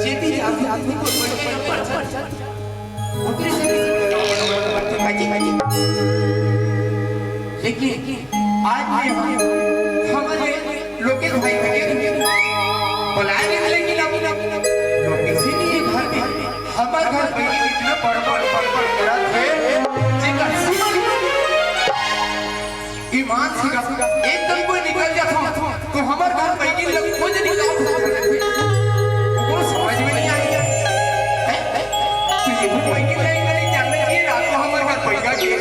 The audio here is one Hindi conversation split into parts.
चेती आदमी को लेकिन आज हमारे लोकेश भाई बुलाए नहीं, लेकिन लोकेश ही नहीं घर में हमारे घर पे इतना बड़ ईमान से एकदम कोई निकल जाता तो हमारे घर पे खोज निकल समझ में नहीं आई तो ये जानना चाहिए रात को हमारे घर पैगा गए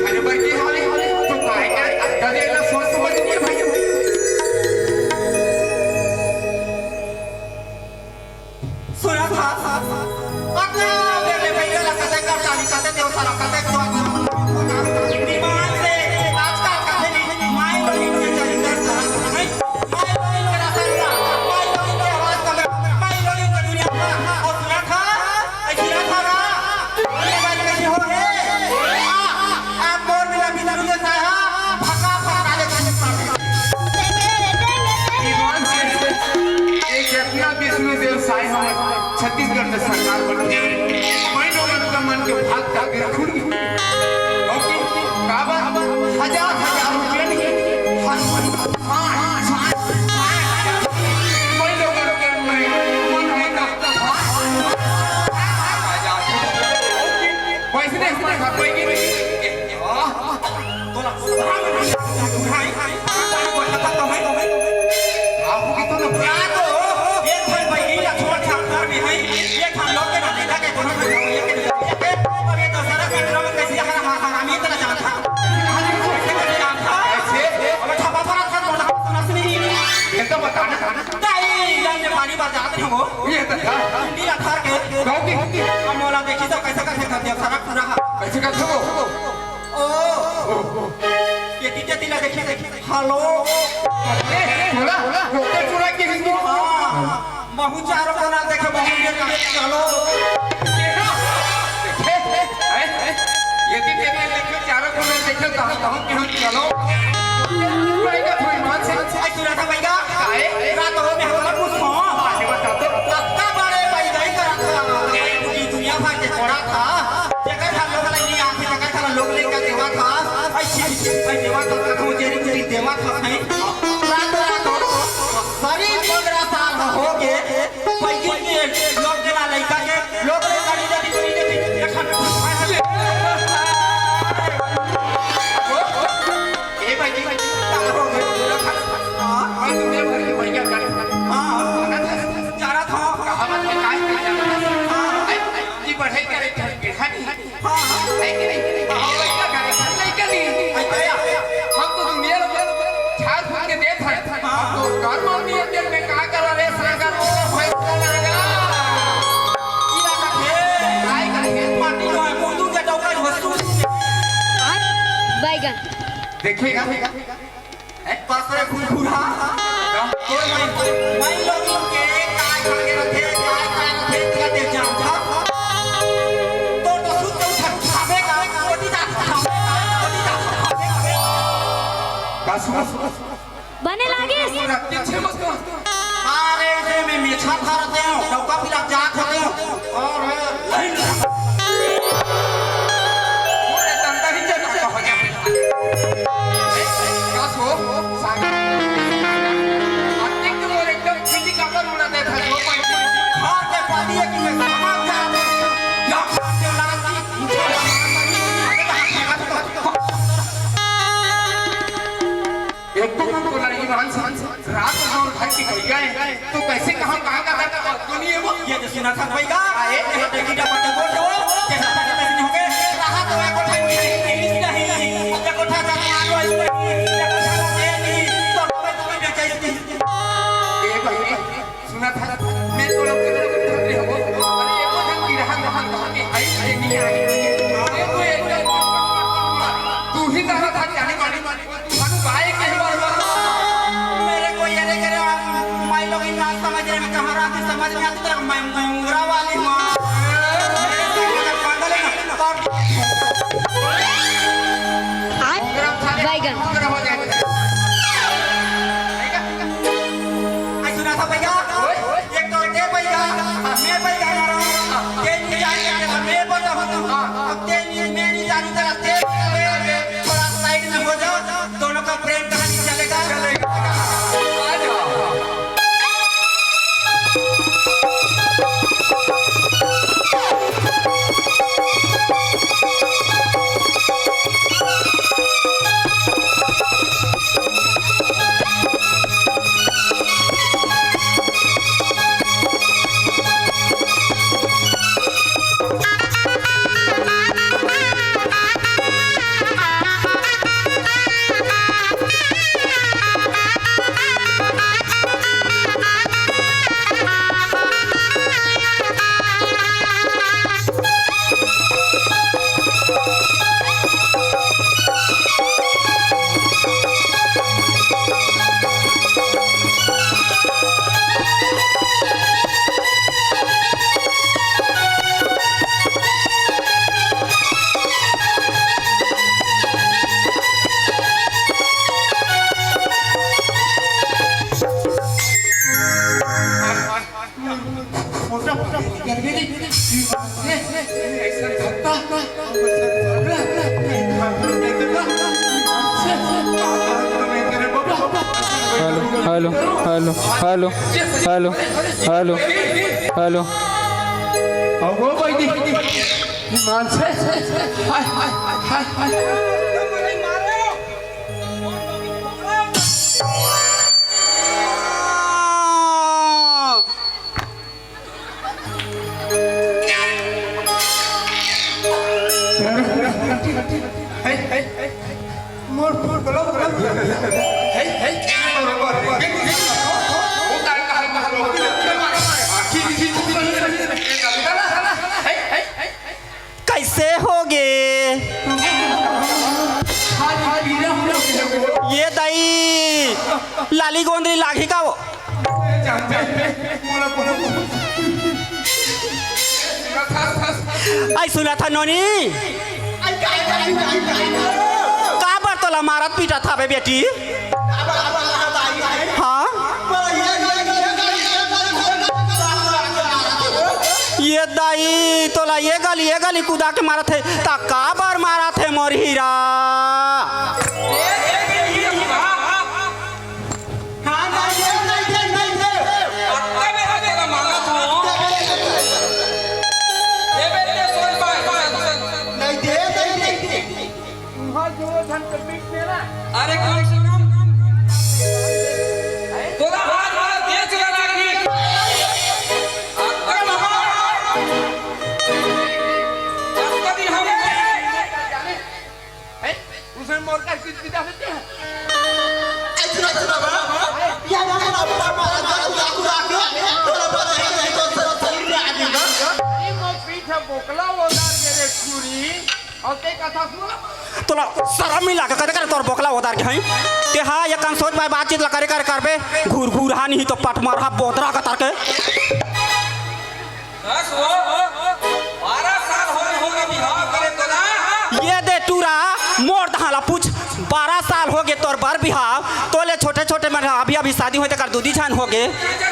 खाने पर के हाल तो काहे का सोच समझ नहीं भाई सुना था अपना मेरे भैया लगता है चाली का देव सारा का देव ईमान से आज का कहे नहीं माय बनी में चली कर सारा माय बनी में रास्ता माय बनी में आवाज का माय बनी में दुनिया का और सुना था ऐसी ना था ना ये बात कैसी हो है आप बोल मिला बिना रुके साया भगा भगा ले ईमान से एक अपना विष्णु देव साई हम छत्तीसगढ़ में सरकार बनती है महीनों का मन के भाग जाके खुद ओके काबा हजार रुपये नहीं हर महीनों का मन है का पैसे नहीं खा पाएंगे पानी बाजार जाते हो ये तो था हिंदी अथार के गांव की हम मोला देखी तो कैसे कैसे कर दिया सारा पूरा कैसे कर हो ओ ये टीचर तिला देखी हेलो बोला होकर चुरा के हिंदी हां बहु चारों को ना देखे बहु ये चलो ये टीचर ने देखे चारों को ना देखे कहां क्यों चलो भाईगा थोड़ी मान से आई सुना था भाईगा रात हो में हम कुछ हो पक्का बड़े भाई गई करा था पूरी दुनिया भर के छोड़ा था जगह हम लोग नहीं आके जगह था लोग लेकर देवा था ऐसी देवा तो मुझे तेरी देवा था नहीं रात सारी 15 साल हो गए भाई के लोग जना लड़का के लोग ने गाड़ी जाती कोई नहीं देखा ए भाई हो गए देखिएगा पासरे फुलफुला कोई मैं लोग के काय खाके रखे काय रखे ते जाम था तो सुन तो खावेगा कोटी दा खावेगा बस बने लागे अरे जे में मेछा खाते हो डौका पिला जात होते हो और लाइन पूरे तंता ही जन हो गया रात और घर की गई गए तो कैसे कहां का दुनिया वो ये जो सुना था भाई का ये देखी का पट्टे बोल दो कैसा कैसे नहीं हो गए रहा तो एक कोठा नहीं एक कोठा का मानो एक कोठा दे नहीं तो मैं चाहिए ये भाई सुना था मैं तो लोग हो अरे एक कोठा की रहा के आई नहीं आई ये कोई तू ही कहा था जाने वाली तू गाय के समझ रहे में कहां रात समझ में आती है मैं मुंगरा वाली मां मेरे पागल है बैगन हो जाएगा आई सुना था मैं नहीं जानू जरा तेज थोड़ा साइड में हो जाओ दोनों का प्रेम कहानी चलेगा आ जाओ hello hello hello hello hello hello अगो बैठी माणसे हाय हाय हाय हाय मोर मोर गलो हे हे कैसे होगे ये दई लाली गोंदरी लागी का वो आई सुना था नोनी का बर्तला मारत पीटा था बे बेटी हाँ ये दाई तोला ये गली कूदा के मारा थे ता का बार मारा थे मोर हीरा अरे कम से कम तोरा हाथ वाला दे चला लागी कभी हम उसने मोर का किस किदा देते हैं पीछे बोकला ओदार के रे छुरी और ते कथा सुन तोला शरम नहीं लागे कदे करे तोर बोकला उतार के हई ते हां ये कान सोच में बातचीत ला करे करबे घूर घूर हा नहीं तो पट मार हा बोतरा का तार के 12 साल हो बिहार करे तोला ये दे टूरा मोर दहाला पूछ 12 साल हो गए तोर बर बिहाव तोले छोटे छोटे में अभी अभी शादी होते कर दूधी छान हो गए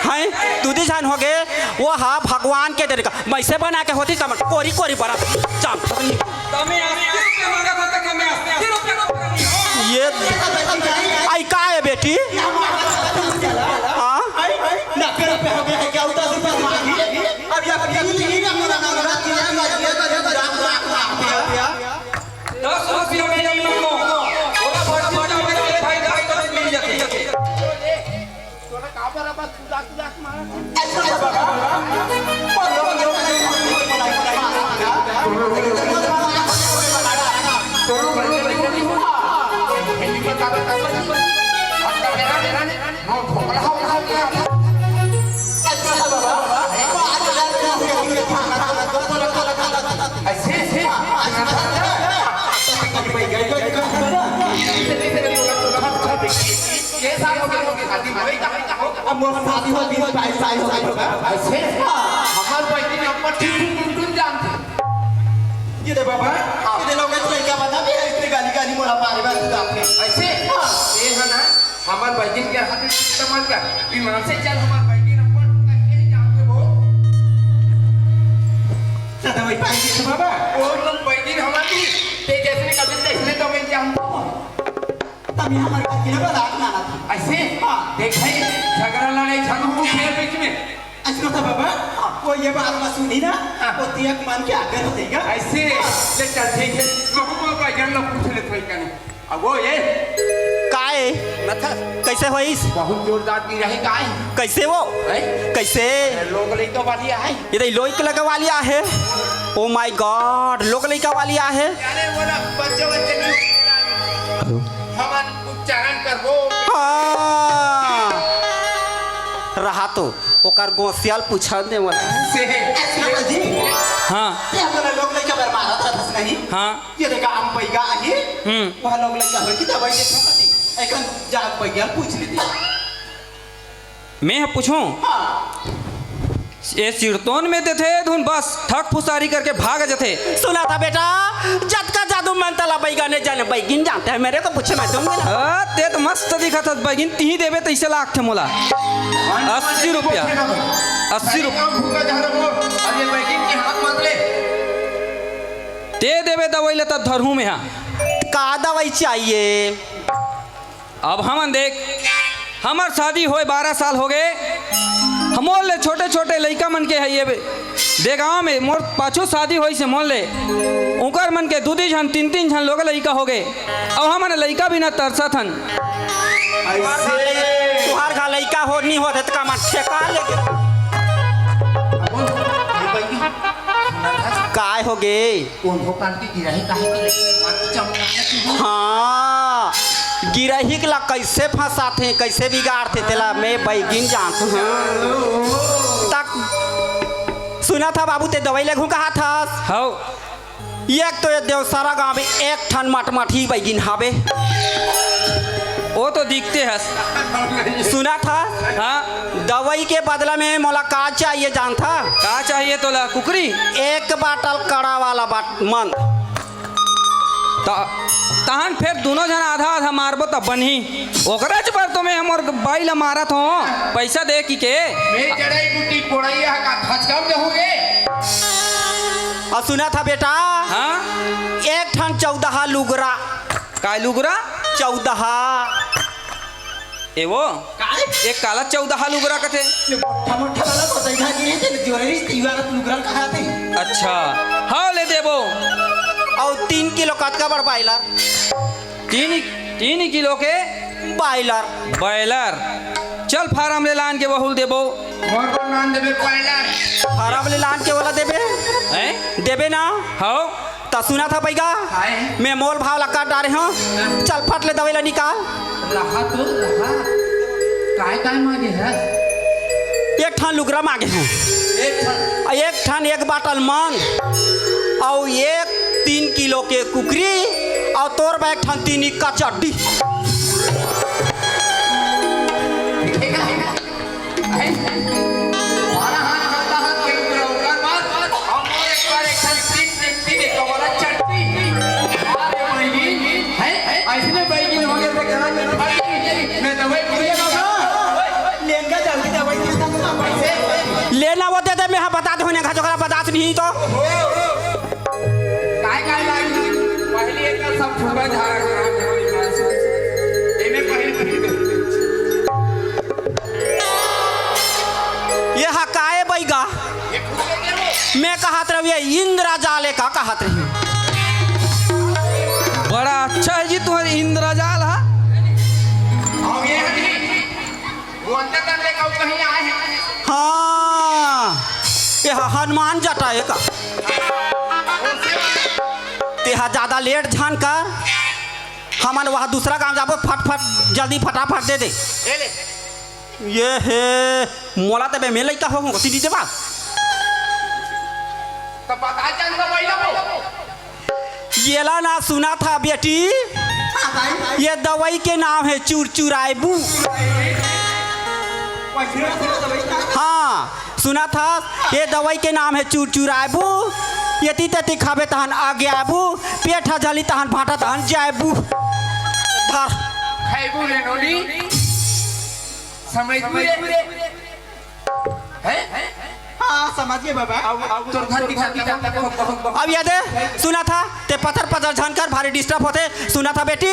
हैं दूधी छान हो गए वो हा भगवान के देगा वैसे बना के होती तम कोरी कोरी बना चल तमे 80 रुपया मांगा था तक हमें 80 रुपया ये आई का है बेटी हाँ शादी हो हमार बहनी अम्मा ठीक जानते ये दे बाबा ये लोग क्या बता भी इतनी गाली गाली मोला मारे बस आपने ऐसे ये है ना हमार बहनी के हाथ में समझ कर विमान से चल हमार बहनी अम्मा कहीं जानते हो सदा वही पाएंगे बाबा और लोग बहनी हमारे तू ते जैसे कभी देखने तो मैं जानता हूँ तब यहाँ हमारे पास किला बना था ऐसे देख भाई झगड़ा लड़ाई झगड़ू खेल बीच में अच्छा था बाबा वो ये बात मत सुनी ना वो तियक मान के आगे हो जाएगा ऐसे ले चल ठीक है मैं का ज्ञान लो पूछ ले थोड़ी कने अब वो ये काय कैसे होइस बहुत जोरदार की रही काय कैसे वो कैसे लोग लइका वाली है ये तो लोई के लगा वाली है ओ माय गॉड लोग लइका वाली है अरे बोला बच्चे बच्चे नहीं हमन उच्चारण करबो रहा तो ओकर गोसियाल पूछा दे वाला से हाँ ये वाला लोग लइका बर मारा था नहीं हाँ ये देखा हम पैगा आगे वह लोग लइका हो कि दवाई दे सकती एकन जा पैगा पूछ लेती मैं पूछूं हां ये सिरतोन में थे धुन बस ठक फुसारी करके भाग जथे सुना था बेटा जत का जादू मनतला बैगा ने जाने बैगिन जानते हैं मेरे को पूछे मैं दूंगी ना ते तो मस्त दिखा था बगिन ती देवे तो इसे लाख थे मोला 80 रुपया 80 रुपया भूखा जा रहा हो अरे बैगिन की हाथ मार ले ते देवे दवाई ले तब धरहूं में यहाँ का दवाई चाहिए अब हमन देख हमार शादी होए 12 साल हो गए हमोल ले छोटे छोटे लइका मन के है ये दे गाँव में मोर पाछू शादी होई से मोल ले उनकर मन के 2 झन 3 झन लोग लइका हो गए अब हमन लइका भी ना तरसत हन तुहार का लइका हो नहीं होत त का मत ठेका लेके काय हो गे कौन भोकान की गिरही काहे की मत चमका हाँ गिरही ला कैसे फंसाते कैसे बिगाड़ते तेला मैं बैगिन जानता हूँ तक सुना था बाबू ते दवाई लेगू कहा था हाउ एक तो ये देवसारा गाँव में एक ठन मटमठी बैगिन हावे वो तो दिखते हस सुना था हाँ दवाई के बदला में मोला का चाहिए जानता का चाहिए तोला कुकरी एक बाटल कड़ा वाला मन तहन फिर दोनों जन आधा आधा मारबो तब बनी ओकरा पर तो मैं हमर बाई ला मारत हो पैसा दे की के मैं जड़ई बूटी कोड़ई का खचकम दे होगे और सुना था बेटा हाँ एक ठन 14 लुगरा काय लुगरा 14 ए वो एक काला 14 लुगरा कथे मोटा वाला तो देखा नहीं थे जोरी दीवार लुगरा कहा थे अच्छा हाँ ले देबो और 3 किलो कटका बड़ बाइलर 3 किलो के बाइलर बॉयलर चल फार्म ले लान के बहुल देबो और को नाम देबे पहला हरा वाले लान के वाला देबे हैं देबे ना हाउ तो सुना था पैगा मैं मोल भाव लगा डाले हूँ चल फट ले दवाई ला निकाल रहा तो रहा काय काय मांगे है एक ठन लुगरा मांगे हैं एक ठन एक बाटल मन और एक 3 किलो के कुकरी और तोर बैग ठन 3 का चड्डी हमारा हाथ चलता हाथ के ऊपर होकर बात हम और एक बार एक साथ तीन एक वाला चटनी अरे बैगी है ऐसे बैगी हो गया तो कहां मैं दवाई पूरी बाबा लेंगा जल्दी दवाई लेना वो दे दे मैं हाँ बता दे होने का जोकरा बता नहीं तो काय काय लागी पहली एक सब फुलबा झाड़ एमे पहली ये हकाए बैगा मैं कहत रही इंद्रा जाले का कहत रही बड़ा अच्छा है जी तुम्हारी इंद्रजाल है और ये वो अंदर करने का कहीं आए हैं हाँ ये हनुमान जटा है का तेहा ज्यादा लेट झान कर हमन वहाँ दूसरा काम जाबो फट फट जल्दी फटाफट दे दे ले ये है मोला तबे में लइका हो तीन देबा तो पता चल तो पहिला हो येला ना सुना था बेटी ये दवाई के नाम है चुरचुराइबू हाँ सुना था ये दवाई के नाम है चुरचुराइबू यति तति खाबे तहन आगे आबू पेट जली तहन भाटा तहन जाइबू धर खाइबू ले नोली समझ पूरे है हाँ समझिए बाबा तोर घर की बहुत अब ये दे सुना था ते पत्थर पत्थर झनकर भारी डिस्टर्ब होते सुना था बेटी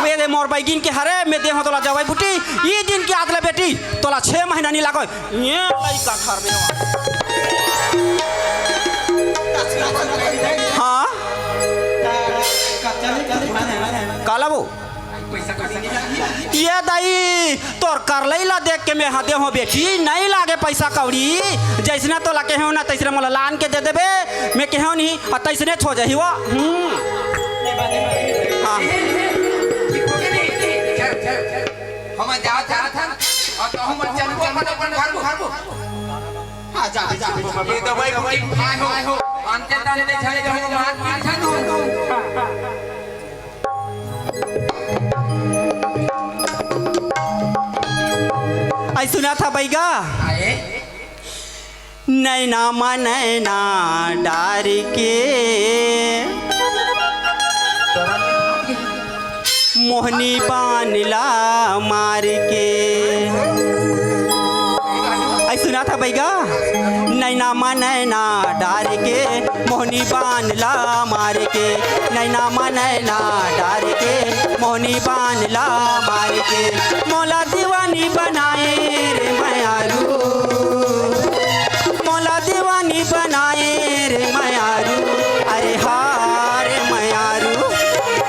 मेरे मोर बैगिन के हरे मैं दे तोला जवाई बुटी ये दिन की आदले बेटी तोला 6 महीना नहीं लागो ये लइका घर में हाँ काला वो ये दाई तोर कर लैला देख के मैं हदे हो बेटी नहीं लागे पैसा कौड़ी जैसने तो लाके हो ना तैसने मला लान के दे देबे मैं केहो नहीं और तैसने छो जाही वो हाँ हम जा था और तो हम चल अपन घर को हाँ जा ये दवाई आए हो अंते दाने छाए जो मार पीछा तू आई सुना था बैगा आए नैना मा नैना डार के मोहनी बानला मार के आई सुना था बैगा नैना मा नैना डार के मोहनी बानला मार के नैना मा नैना डार के मोहनी बानला मार के मौला दीवानी बनाए रे मयारू मौला दीवानी बनाए रे मयारू अरे हार मयारू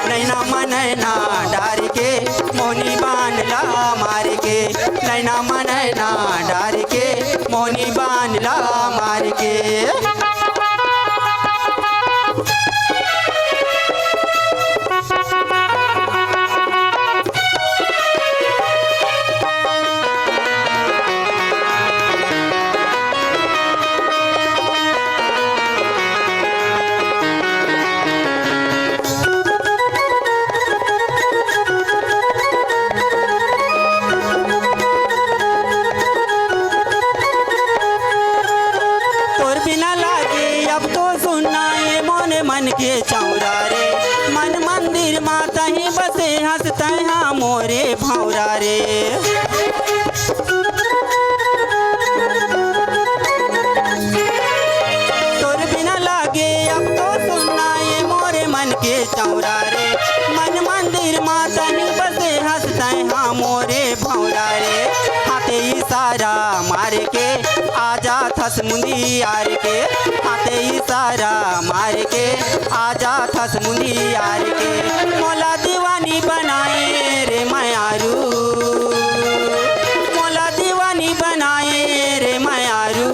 नैना मा नैना डार के मोहनी बानला मार के नैना मा नैना डार के मोहनी बानला मार के मन के चौरा रे मन मंदिर माता ही बसे हंसता हाँ मोरे भौरा रे तोर बिना लागे अब तो सुनना ये मोरे मन के चौरा रे मन मंदिर माता ही बसे हंसता हाँ मोरे भौरा रे हाथे इशारा मार के आजा थस मुंदी यार के हाथे इशारा मार के आजा थस मुंदी यार के मौला दीवानी बनाए रे मयारू मौला दीवानी बनाए रे मयारू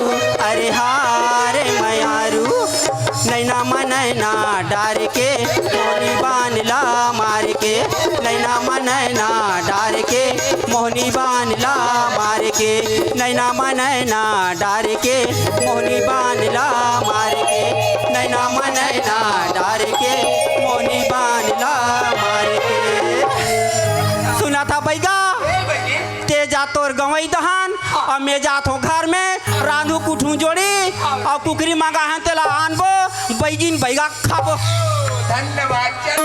अरे हारे मयारू नैना मा नैना डार के मोहनी बानला मार के नैना मा नैना डार के मोहनी बानला मार के नैना मा नैना डार के मोहनी बानला मार के नैना मा नैना डार के मोहनी बानला मार के सुना था बैगा ते जा तोर गवई दहान और मैं जात हूँ घर में रांधू कुठू जोड़ी और कुकरी मांगा है तेला आनबो बैगिन बैगा खाबो धन्यवाद।